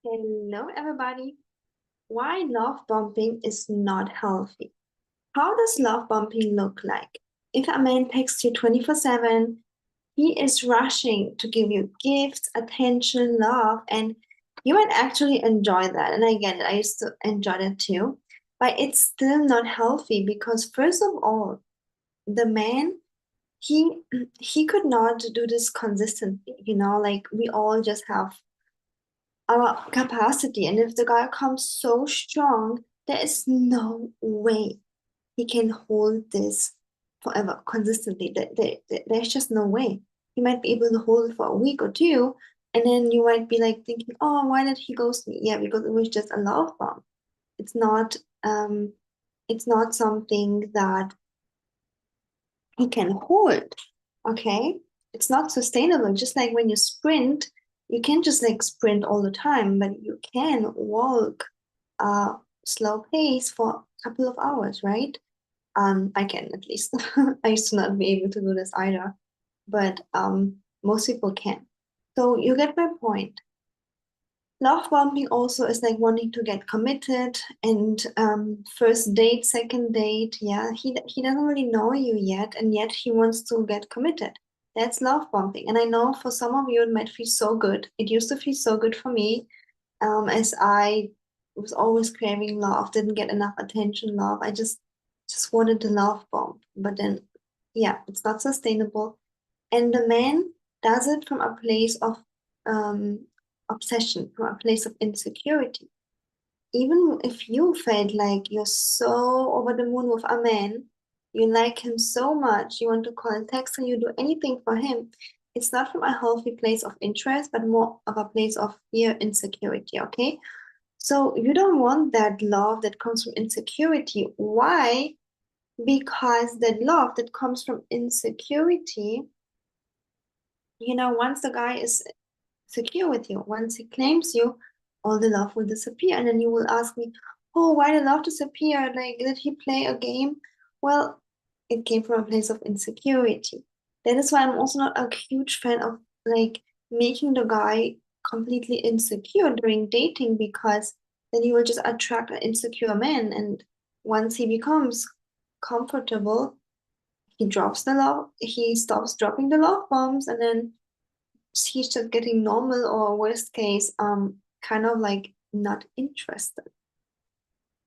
Hello, everybody. Why love bombing is not healthy. How does love bombing look like? If a man texts you 24/7, he is rushing to give you gifts, attention, love, and you might actually enjoy that. And I get it, I used to enjoy that too. But it's still not healthy because, first of all, the man, he he could not do this consistently, like we all just have our capacity. And if the guy comes so strong, there is no way he can hold this forever consistently. There's just no way. He might be able to hold it for a week or two, and then you might be like thinking, oh, why did he ghost me? Yeah, because it was just a love bomb. It's not um it's not something that he can hold. Okay? It's not sustainable. Just like when you sprint, you can't just like sprint all the time, but you can walk slow pace for a couple of hours, right? I can at least. I used to not be able to do this either, but most people can. So you get my point. Love bombing also is like wanting to get committed and first date, second date, yeah, he doesn't really know you yet, and yet he wants to get committed. That's love bombing. And I know for some of you it might feel so good. It used to feel so good for me, as I was always craving love, didn't get enough attention, love. I just wanted the love bomb. But then yeah, it's not sustainable. And the man does it from a place of um, obsession, from a place of insecurity. Even if you felt like you're so over the moon with a man, you like him so much, you want to call and text and you do anything for him, it's not from a healthy place of interest, but more of a place of fear, insecurity, okay? So you don't want that love that comes from insecurity. Why? Because that love that comes from insecurity, once the guy is secure with you, once he claims you, all the love will disappear. And then you will ask me, oh, why did love disappear? Like, did he play a game? Well, it came from a place of insecurity. That is why I'm also not a huge fan of like making the guy completely insecure during dating, because then you will just attract an insecure man. And once he becomes comfortable, he stops dropping the love bombs, and then he's just getting normal, or worst case, kind of like not interested.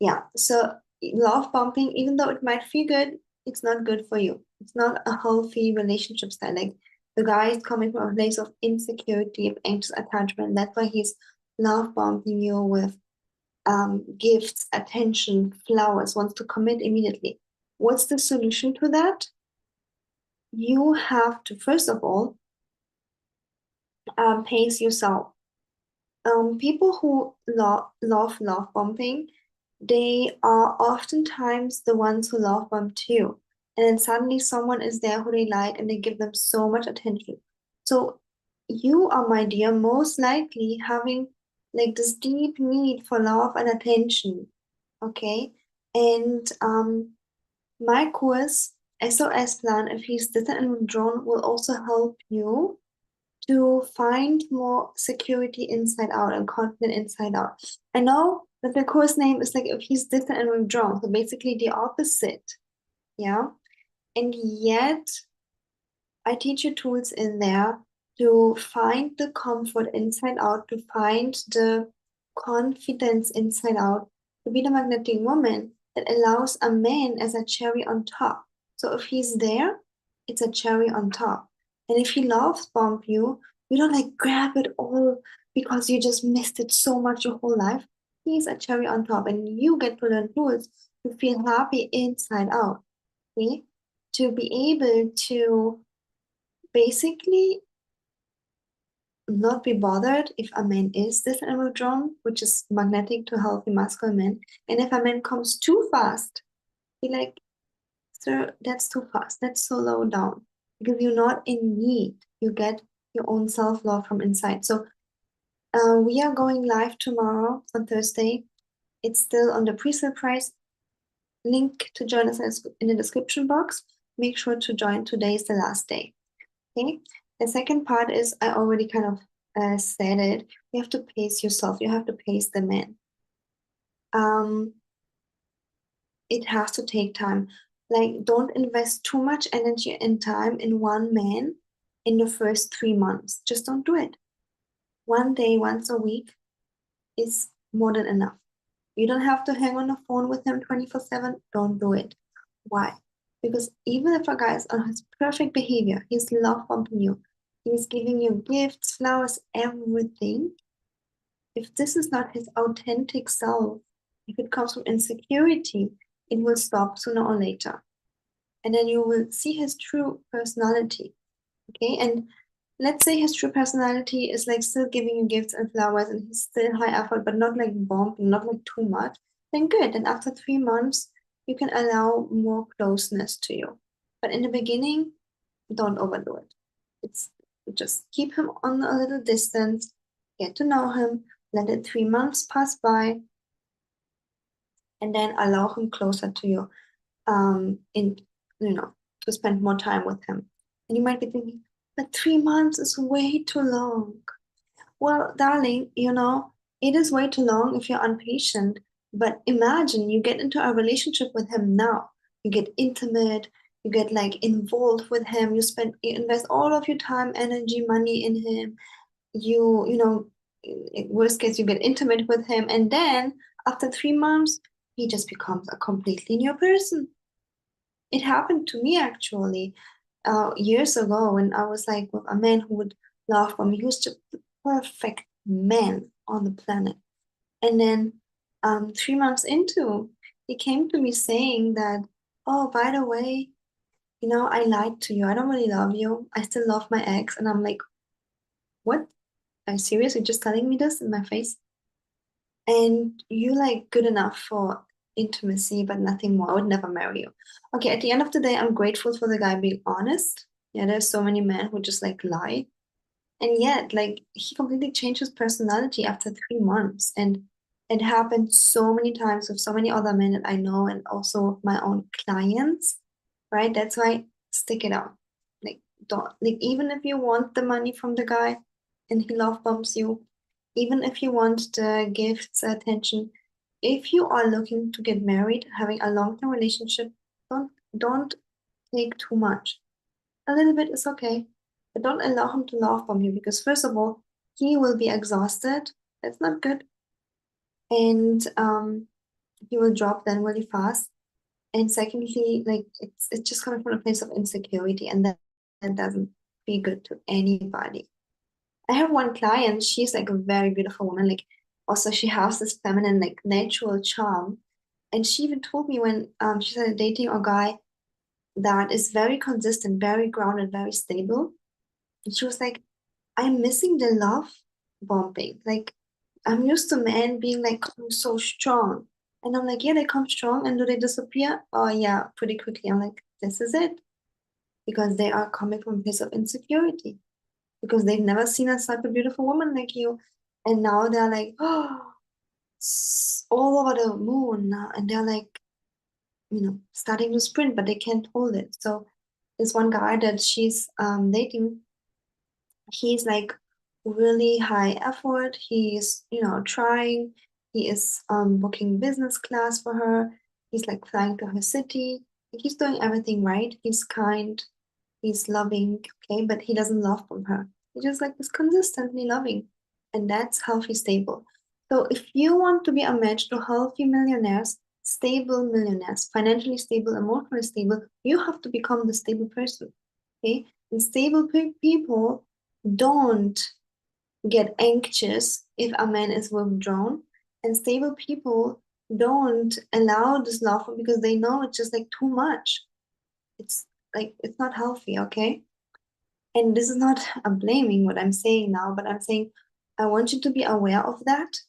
Yeah, so love bombing, even though it might feel good, it's not good for you. It's not a healthy relationship style. Like the guy is coming from a place of insecurity, of anxious attachment. That's why he's love bombing you with gifts, attention, flowers, wants to commit immediately. What's the solution to that? You have to, first of all, pace yourself. People who love bombing, they are oftentimes the ones who love bomb too. And then suddenly someone is there who they like and they give them so much attention. So you are, my dear, most likely having like this deep need for love and attention. Okay. And my course, SOS Plan, if he's distant and withdrawn, will also help you to find more security inside out and confident inside out. I know that the course name is like if he's distant and withdrawn, so basically the opposite. Yeah. And yet I teach you tools in there to find the comfort inside out, to find the confidence inside out, to be the magnetic woman that allows a man as a cherry on top. So if he's there, it's a cherry on top. And if he loves bomb you, you don't like grab it all because you just missed it so much your whole life. He's a cherry on top, and you get to learn tools to feel happy inside out. Okay? To be able to basically not be bothered if a man is this androgen, which is magnetic to healthy masculine men. And if a man comes too fast, be like, sir, that's too fast. That's so low down. Because you're not in need. You get your own self-love from inside. So we are going live tomorrow on Thursday. It's still on the pre-sale price. Link to join us in the description box. Make sure to join. Today is the last day. Okay. The second part is I already kind of said it, you have to pace yourself. You have to pace the man. It has to take time. Like, don't invest too much energy and time in one man in the first 3 months. Just don't do it. One day, once a week is more than enough. You don't have to hang on the phone with him 24/7. Don't do it. Why? Because even if a guy is on his perfect behavior, he's love bombing you, he's giving you gifts, flowers, everything. If this is not his authentic self, if it comes from insecurity, it will stop sooner or later. And then you will see his true personality. Okay. And let's say his true personality is like still giving you gifts and flowers and he's still high effort, but not like bombing, not like too much, then good. And after 3 months, you can allow more closeness to you. But in the beginning, don't overdo it. It's just keep him on a little distance, get to know him, let it 3 months pass by, and then allow him closer to you, in to spend more time with him. And you might be thinking, but 3 months is way too long. Well, darling, it is way too long if you're impatient. But imagine you get into a relationship with him now. You get intimate, you get like involved with him, you invest all of your time, energy, money in him. In worst case, you get intimate with him, and then after 3 months, he just becomes a completely new person. It happened to me actually, years ago when I was like with a man who would laugh for me. He was just the perfect man on the planet. And then 3 months into, he came to me saying that, oh, by the way, I lied to you. I don't really love you. I still love my ex. And I'm like, what? Are you serious? You're just telling me this in my face? And you like good enough for intimacy, but nothing more. I would never marry you. Okay, at the end of the day, I'm grateful for the guy being honest. Yeah, there's so many men who just like lie. And yet, like, he completely changed his personality after 3 months. And it happened so many times with so many other men that I know, and also my own clients, right? That's why stick it out. Like, don't, like, even if you want the money from the guy and he love bombs you, even if you want the gifts, attention, if you are looking to get married, having a long-term relationship, don't take too much. A little bit is okay, but don't allow him to love bomb you, because first of all, he will be exhausted. That's not good. And he will drop then really fast. And secondly, like it's just coming from a place of insecurity, and that doesn't be good to anybody. I have one client, she's like a very beautiful woman, like also she has this feminine, like natural charm. And she even told me when she started dating a guy that is very consistent, very grounded, very stable. And she was like, I'm missing the love bombing. Like, I'm used to men being like so strong. And I'm like, yeah, they come strong, and do they disappear? Oh yeah, pretty quickly. I'm like, this is it. Because they are coming from a place of insecurity. Because they've never seen a such a beautiful woman like you. And now they're like, oh, all over the moon now. And they're like, starting to sprint, but they can't hold it. So this one guy that she's dating, he's like really high effort. He's, trying. He is booking business class for her. He's like flying to her city. Like, he's doing everything right. He's kind. He's loving. Okay, but he doesn't love from her. He just like is consistently loving, and that's healthy, stable. So if you want to be a match to healthy millionaires, stable millionaires, financially stable, emotionally stable, you have to become the stable person. Okay, and stable people don't get anxious if a man is withdrawn, and stable people don't allow this love because they know it's just like too much. It's like it's not healthy, okay? And this is not a blaming what I'm saying now, but I'm saying I want you to be aware of that.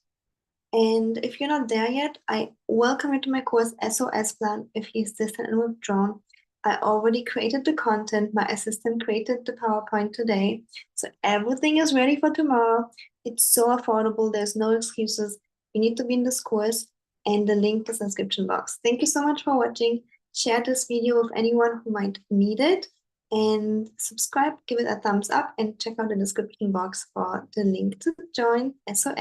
And if you're not there yet, I welcome you to my course SOS Plan if he's distant and withdrawn. I already created the content. My assistant created the PowerPoint today. So everything is ready for tomorrow. It's so affordable. There's no excuses. You need to be in this course, and the link is in the description box. Thank you so much for watching. Share this video with anyone who might need it. and subscribe, give it a thumbs up, and check out the description box for the link to join SOS.